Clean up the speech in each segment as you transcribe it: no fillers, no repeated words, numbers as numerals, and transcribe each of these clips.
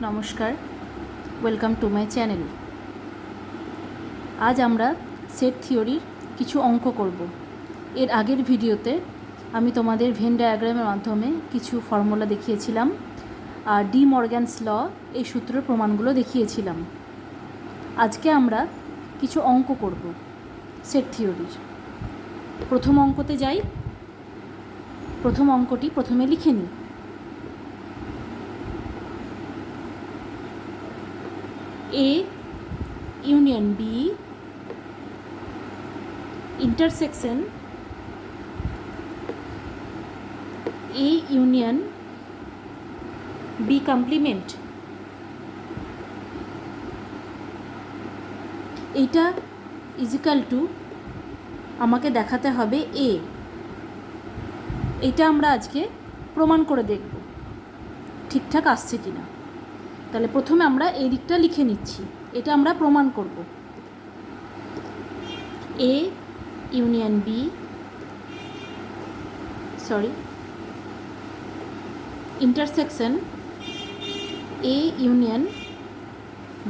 নমস্কার, welcome to my channel. আজ আমরা সেট থিওরির কিছু অঙ্ক করব। এর আগের ভিডিওতে আমি তোমাদের ভেন ডায়াগ্রামের মাধ্যমে কিছু ফর্মুলা দেখিয়েছিলাম আর ডি মর্গ্যানস ল এই সূত্রের প্রমাণগুলো দেখিয়েছিলাম। আজকে আমরা কিছু অঙ্ক করব সেট থিওরির। প্রথম অঙ্কতে যাই। প্রথম অঙ্কটি প্রথমে লিখে নিই। A union B intersection A union B complement, এইটা ইজিক্যাল টু আমাকে দেখাতে হবে A। এটা আমরা আজকে প্রমাণ করে দেখব ঠিকঠাক আসছে কিনা। তাহলে প্রথমে আমরা এই দিকটা লিখে নিচ্ছি, এটা আমরা প্রমাণ করব। A union B intersection A union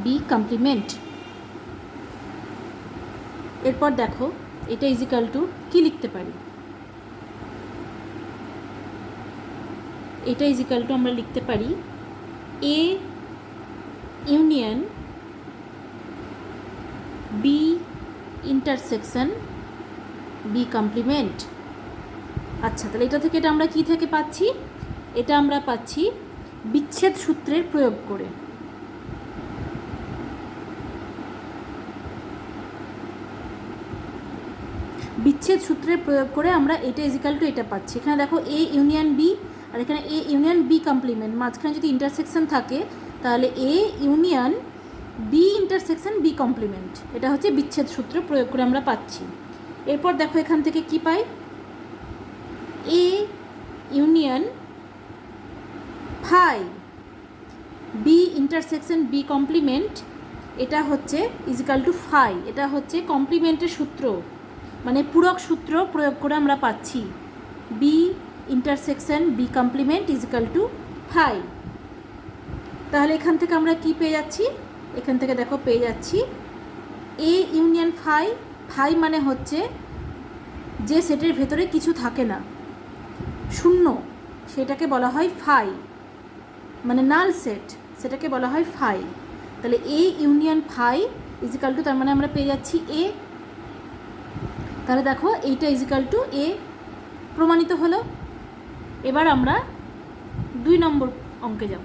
B complement. এরপর দেখো এটা ইজিক্যাল টু কি লিখতে পারি। এটা ইজিক্যাল টু আমরা লিখতে পারি A union B intersection B complement. আচ্ছা, তাহলে এটা থেকে এটা আমরা কি থেকে পাচ্ছি? এটা আমরা পাচ্ছি বিচ্ছেদ সূত্রের প্রয়োগ করে। বিচ্ছেদ সূত্রের প্রয়োগ করে আমরা এটা ইজিক্যাল টু এটা পাচ্ছি। এখানে দেখো A ইউনিয়ন বি আর এখানে A ইউনিয়ন বি কমপ্লিমেন্ট, মাঝখানে যদি ইন্টারসেকশন থাকে তাহলে A union B intersection B complement. এটা হচ্ছে বিচ্ছেদ সূত্র প্রয়োগ করে আমরা পাচ্ছি। এরপর দেখো এখান থেকে কি পাই, A union phi B intersection B complement, এটা হচ্ছে ইজিক্যাল টু ফাই। এটা হচ্ছে কমপ্লিমেন্টের সূত্র, মানে পূরক সূত্র প্রয়োগ করে আমরা পাচ্ছি B intersection B complement equal to phi. তাহলে এখান থেকে আমরা কি পেয়ে যাচ্ছি? এখান থেকে দেখো পেয়ে যাচ্ছি A ইউনিয়ন ফাই। ফাই মানে হচ্ছে যে সেটের ভেতরে কিছু থাকে না, শূন্য, সেটাকে বলা হয় ফাই, মানে নাল সেট, সেটাকে বলা হয় ফাই। তাহলে A union phi equal to, তার মানে আমরা পেয়ে যাচ্ছি A। তাহলে দেখো এইটা ইজিক্যাল টু A প্রমাণিত হলো। এবার আমরা 2 নম্বর অঙ্কে যাব।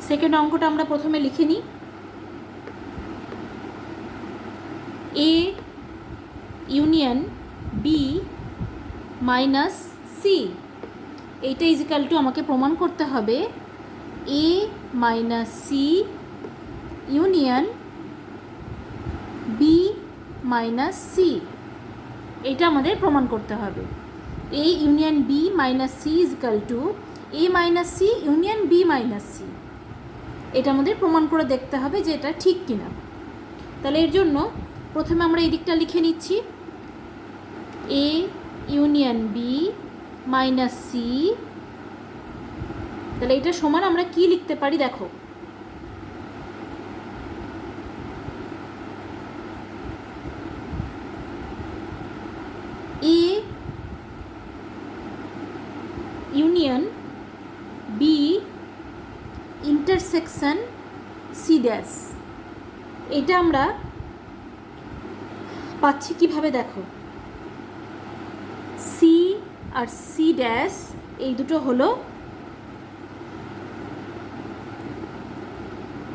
সেকেন্ড অঙ্কটা আমরা প্রথমে লিখে নিই। A union B minus C, এইটা ইজিক্যাল টু আমাকে প্রমাণ করতে হবে A minus C union B minus C. এটা আমাদের প্রমাণ করতে হবে। A union B minus C equal to A minus C union B minus C. এটা আমাদের প্রমাণ করে দেখতে হবে যে এটা ঠিক কিনা। তাহলে এর জন্য প্রথমে আমরা এই দিকটা লিখে নিচ্ছি, A union B minus C. তাহলে এটা সমান আমরা কি লিখতে পারি দেখো, A union B intersection C dash. এটা আমরা পাচ্ছি কিভাবে দেখো, সি আর সি ড্যাশ এই দুটো হলো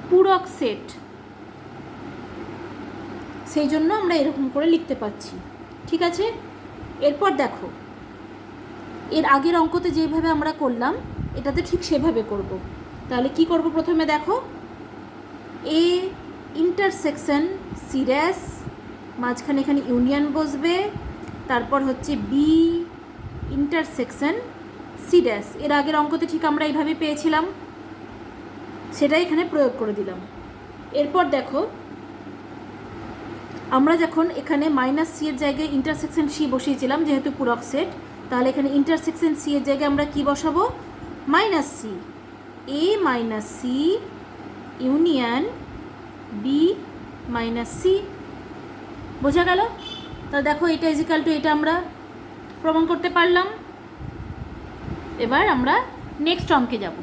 পূরক সেট, সেই জন্য আমরা এরকম করে লিখতে পাচ্ছি। ঠিক আছে, এরপর দেখো এর আগের অঙ্কতে যেভাবে আমরা করলাম এটাতে ঠিক সেভাবে করব। তাহলে কি করব, প্রথমে দেখো A ইন্টারসেকশন সি ড্যাশ, মাঝখানে এখানে ইউনিয়ন বসবে, তারপর হচ্ছে বি ইন্টারসেকশন সি ড্যাশ। এর আগের অঙ্কতে ঠিক আমরা এইভাবে পেয়েছিলাম, সেটাই এখানে প্রয়োগ করে দিলাম। এরপর দেখো আমরা যখন এখানে মাইনাস সি এর জায়গায় ইন্টারসেকশন সি বসিয়েছিলাম যেহেতু পূরক সেট, তাহলে এখানে ইন্টারসেকশন সি এর জায়গায় আমরা কি বসাবো? Minus C, A minus C union B minus C. বোঝা গেল? তাহলে দেখো এটা ইজিক্যাল টু এটা আমরা প্রমাণ করতে পারলাম। এবার আমরা নেক্সট অঙ্কে যাব।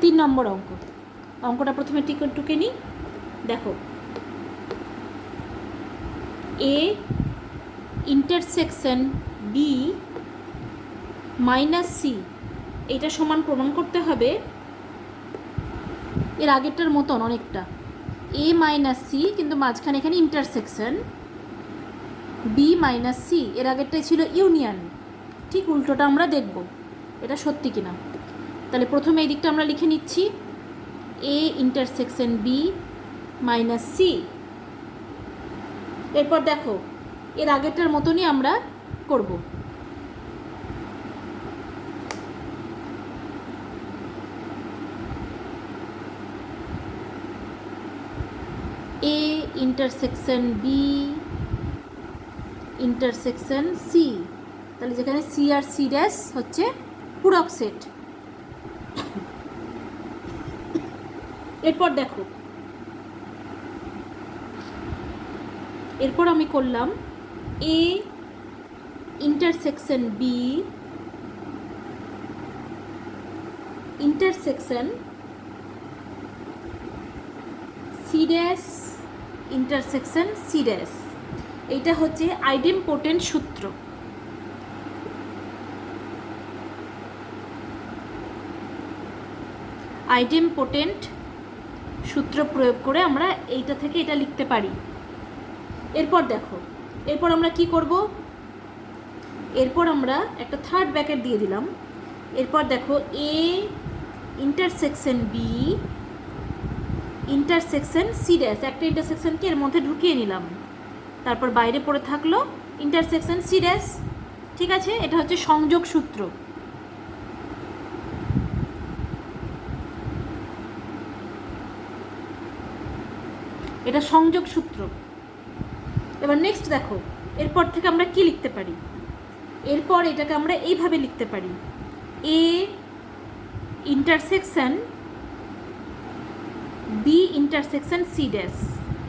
তিন নম্বর অঙ্ক। অঙ্কটা প্রথমে টুকে নিই। দেখো, A intersection B minus C, এটা সমান প্রমাণ করতে হবে এর আগেরটার মতন অনেকটা। এ মাইনাস সি, কিন্তু মাঝখানে এখানে ইন্টারসেকশন বি মাইনাস সি, এর আগেরটাই ছিল ইউনিয়ন। ঠিক উল্টোটা আমরা দেখব এটা সত্যি কিনা। তাহলে প্রথমে এই দিকটা আমরা লিখে নিচ্ছি, A intersection B minus C. এরপর দেখো এর আগেরটার মতনই আমরা করব। A intersection B intersection C, তাহলে যেখানে সি আর সি ড্যাশ হচ্ছে পূরক সেট। এরপর দেখো, এরপর আমি করলাম A intersection B intersection C dash intersection C dash. এইটা হচ্ছে আইডেমপোটেন্ট সূত্র। আইডেমপোটেন্ট সূত্র প্রয়োগ করে আমরা এইটা থেকে এটা লিখতে পারি। এরপর দেখো, এরপর আমরা কি করব? এরপর আমরা একটা থার্ড ব্র্যাকেট দিয়ে দিলাম। এরপর দেখো A intersection B intersection C dash, একটা ইন্টারসেকশনকে এর মধ্যে ঢুকিয়ে নিলাম, তারপর বাইরে পড়ে থাকলো ইন্টারসেকশন সি ড্যাশ। ঠিক আছে, এটা হচ্ছে সংযোগ সূত্র। এটা সংযোগ সূত্র। এবার নেক্সট দেখো, এরপর থেকে আমরা কি লিখতে পারি? এরপর এটাকে আমরা এইভাবে লিখতে পারি, A intersection B intersection C dash,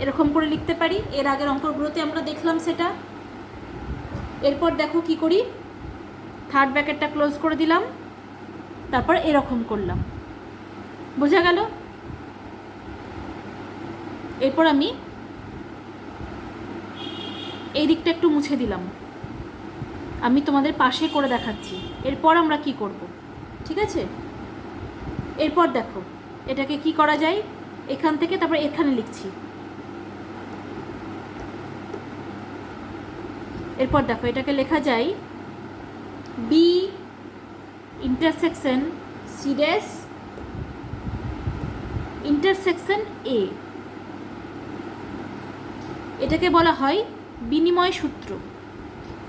এরকম করে লিখতে পারি। এর আগের অঙ্কগুলোতে আমরা দেখলাম সেটা। এরপর দেখো কি করি, থার্ড ব্র্যাকেটটা ক্লোজ করে দিলাম, তারপর এরকম করলাম। বোঝা গেল? এরপর আমি এই দিকটা একটু মুছে দিলাম, আমি তোমাদের পাশে করে দেখাচ্ছি। এরপর আমরা কি করব, ঠিক আছে? এরপর দেখো এটাকে কি করা যায়, এখান থেকে তারপর এখানে লিখছি। এরপর দেখো এটাকে লেখা যায় B intersection C dash intersection A. এটাকে বলা হয় বিনিময় সূত্র,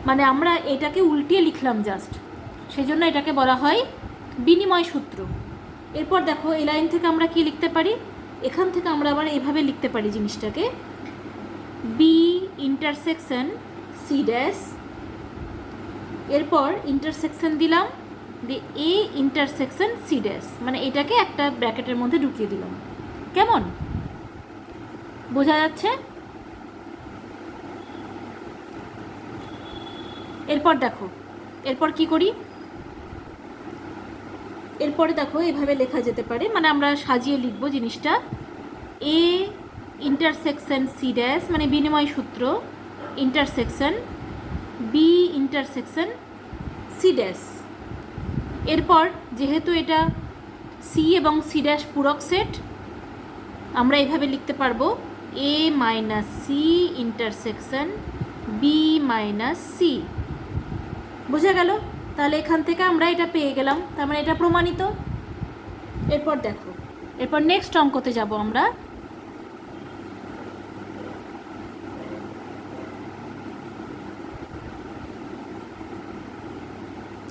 মানে আমরা এটাকে উল্টিয়ে লিখলাম জাস্ট, সেই জন্য এটাকে বলা হয় বিনিময় সূত্র। এরপর দেখো এই লাইন থেকে আমরা কি লিখতে পারি, এখান থেকে আমরা আবার এভাবে লিখতে পারি জিনিসটাকে, বি ইন্টারসেকশন সি ড্যাশ, এরপর ইন্টারসেকশন দিলাম, দিয়ে এ ইন্টারসেকশন সি ড্যাশ, মানে এটাকে একটা ব্র্যাকেটের মধ্যে ঢুকিয়ে দিলাম। কেমন বোঝা যাচ্ছে? এরপর দেখো এরপর কি করি, এরপরে দেখো এভাবে লেখা যেতে পারে, মানে আমরা সাজিয়ে লিখব জিনিসটা, এ ইন্টারসেকশন সি ড্যাশ মানে বিনিময় সূত্র intersection B intersection C dash. এরপর যেহেতু এটা সি এবং সি ড্যাশ পূরক সেট, আমরা এইভাবে লিখতে পারবো A minus C intersection B minus C. বোঝা গেল? তাহলে এখান থেকে আমরা এটা পেয়ে গেলাম, তার মানে এটা প্রমাণিত। এরপর দেখো, এরপর নেক্সট অঙ্কতে যাব আমরা।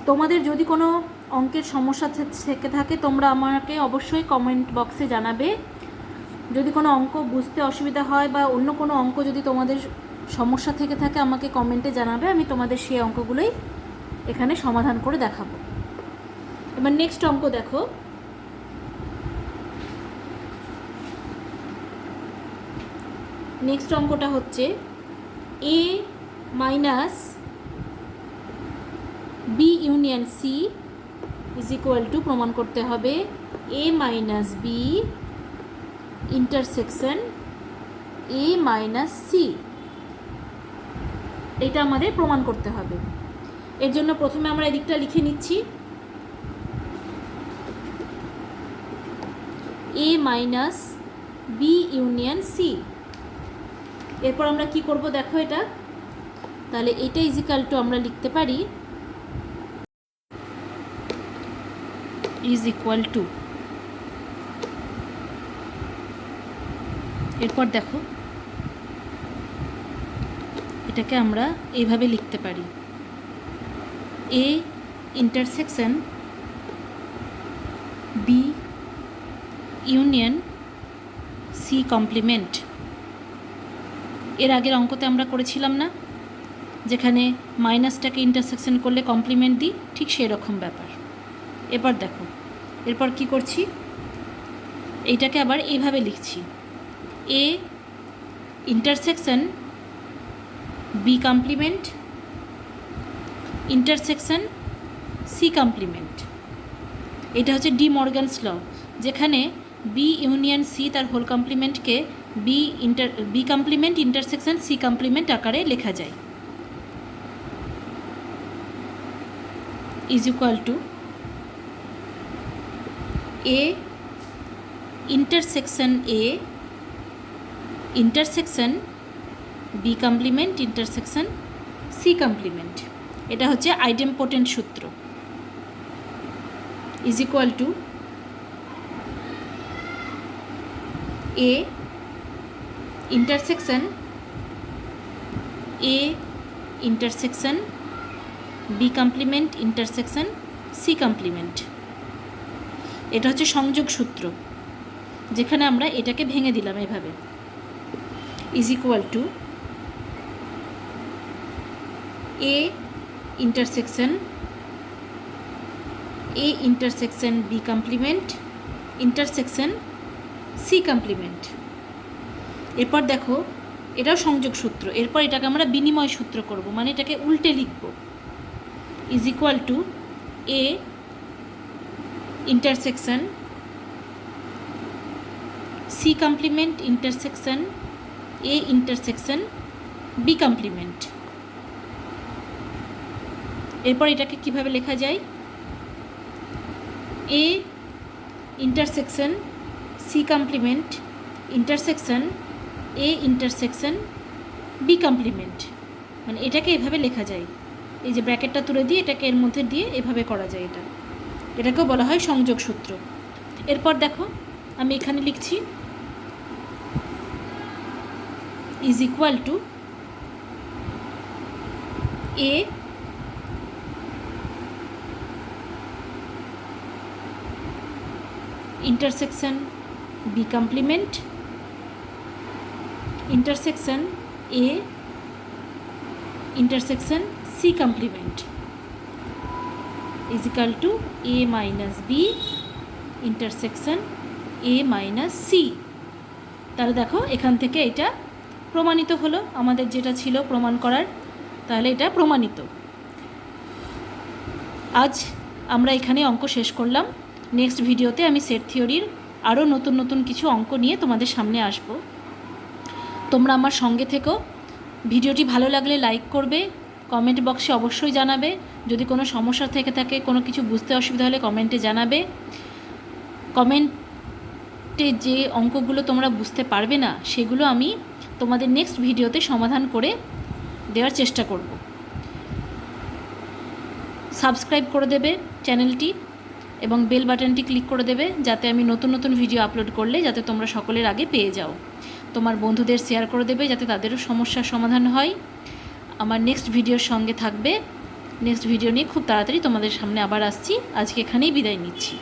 তোমাদের যদি কোনো অঙ্কের সমস্যা থেকে থাকে তোমরা আমাকে অবশ্যই কমেন্ট বক্সে জানাবে। যদি কোনো অঙ্ক বুঝতে অসুবিধা হয় বা অন্য কোনো অঙ্ক যদি তোমাদের সমস্যা থেকে থাকে আমাকে কমেন্টে জানাবে, আমি তোমাদের সেই অঙ্কগুলোই এখানে সমাধান করে দেখাবো। এবার নেক্সট অঙ্ক দেখো। নেক্সট অঙ্কটা হচ্ছে A minus B union C is equal to, প্রমাণ করতে হবে A minus B intersection A minus C. এটা আমাদের প্রমাণ করতে হবে। এর জন্য প্রথমে আমরা এদিকটা লিখে নিচ্ছি, এ মাইনাস বি ইউনিয়ন সি। এরপর আমরা কি করব দেখো, এটা তাহলে এটা ইজিক্যাল টু আমরা লিখতে পারি ইজ ইকুয়াল টু, এরপর দেখো এটাকে আমরা এইভাবে লিখতে পারি, A intersection B union C complement. এর আগের অঙ্কতে আমরা করেছিলাম না, যেখানে মাইনাসটাকে ইন্টারসেকশন করলে কমপ্লিমেন্ট দিই, ঠিক সেই রকম ব্যাপার। এবার দেখো এরপর কি করছি, এইটাকে আবার এইভাবে লিখছি, A intersection B complement intersection C complement. এটা হচ্ছে ডি মর্গ্যানস ল, যেখানে বি ইউনিয়ন সি তার হোল কমপ্লিমেন্টকে B complement intersection C complement আকারে লেখা যায়। Is equal to A intersection A intersection B complement intersection C complement. এটা হচ্ছে আইডেম্পোটেন্ট সূত্র। Is equal to A intersection A intersection B complement intersection C complement. এটা হচ্ছে সংযোগ সূত্র, যেখানে আমরা এটাকে ভেঙে দিলাম এভাবে, is equal to A intersection B complement intersection C complement. এরপর দেখো এটাও সংযোগ সূত্র, এরপর এটাকে আমরা বিনিময় সূত্র করব, মানে এটাকে উল্টে লিখব, is equal to A intersection C complement intersection A intersection B complement. এরপর এটাকে কিভাবে লেখা যায়, A intersection C complement intersection A intersection B complement, মানে এটাকে এভাবে লেখা যায়, এই যে ব্র্যাকেটটা তুলে দিয়ে এটাকে এর মধ্যে দিয়ে এভাবে করা যায়, এটাকেও বলা হয় সংযোগ সূত্র। এরপর দেখো আমি এখানে লিখছি is equal to A intersection B complement intersection A intersection C complement is equal to A minus B intersection A minus C. তাহলে দেখো এখান থেকে এটা প্রমাণিত হলো, আমাদের যেটা ছিল প্রমাণ করার, তাহলে এটা প্রমাণিত। আজ আমরা এখানে অঙ্ক শেষ করলাম। নেক্সট ভিডিওতে আমি সেট থিওরির আরও নতুন নতুন কিছু অঙ্ক নিয়ে তোমাদের সামনে আসব। তোমরা আমার সঙ্গে থেকো। ভিডিওটি ভালো লাগলে লাইক করবে, কমেন্ট বক্সে অবশ্যই জানাবে। যদি কোনো সমস্যা থেকে থাকে, কোনো কিছু বুঝতে অসুবিধা হলে কমেন্টে জানাবে। কমেন্টে যে অঙ্কগুলো তোমরা বুঝতে পারবে না সেগুলো আমি তোমাদের নেক্সট ভিডিওতে সমাধান করে দেওয়ার চেষ্টা করব। সাবস্ক্রাইব করে দেবে চ্যানেলটি এবং বেল বাটনটি ক্লিক করে দেবে, যাতে আমি নতুন নতুন ভিডিও আপলোড করলে যাতে তোমরা সকলের আগে পেয়ে যাও। তোমার বন্ধুদের শেয়ার করে দেবে যাতে তাদেরও সমস্যার সমাধান হয়। আমার নেক্সট ভিডিওর সঙ্গে থাকবে। নেক্সট ভিডিও নিয়ে খুব তাড়াতাড়ি তোমাদের সামনে আবার আসছি। আজকে এখানেই বিদায় নিচ্ছি।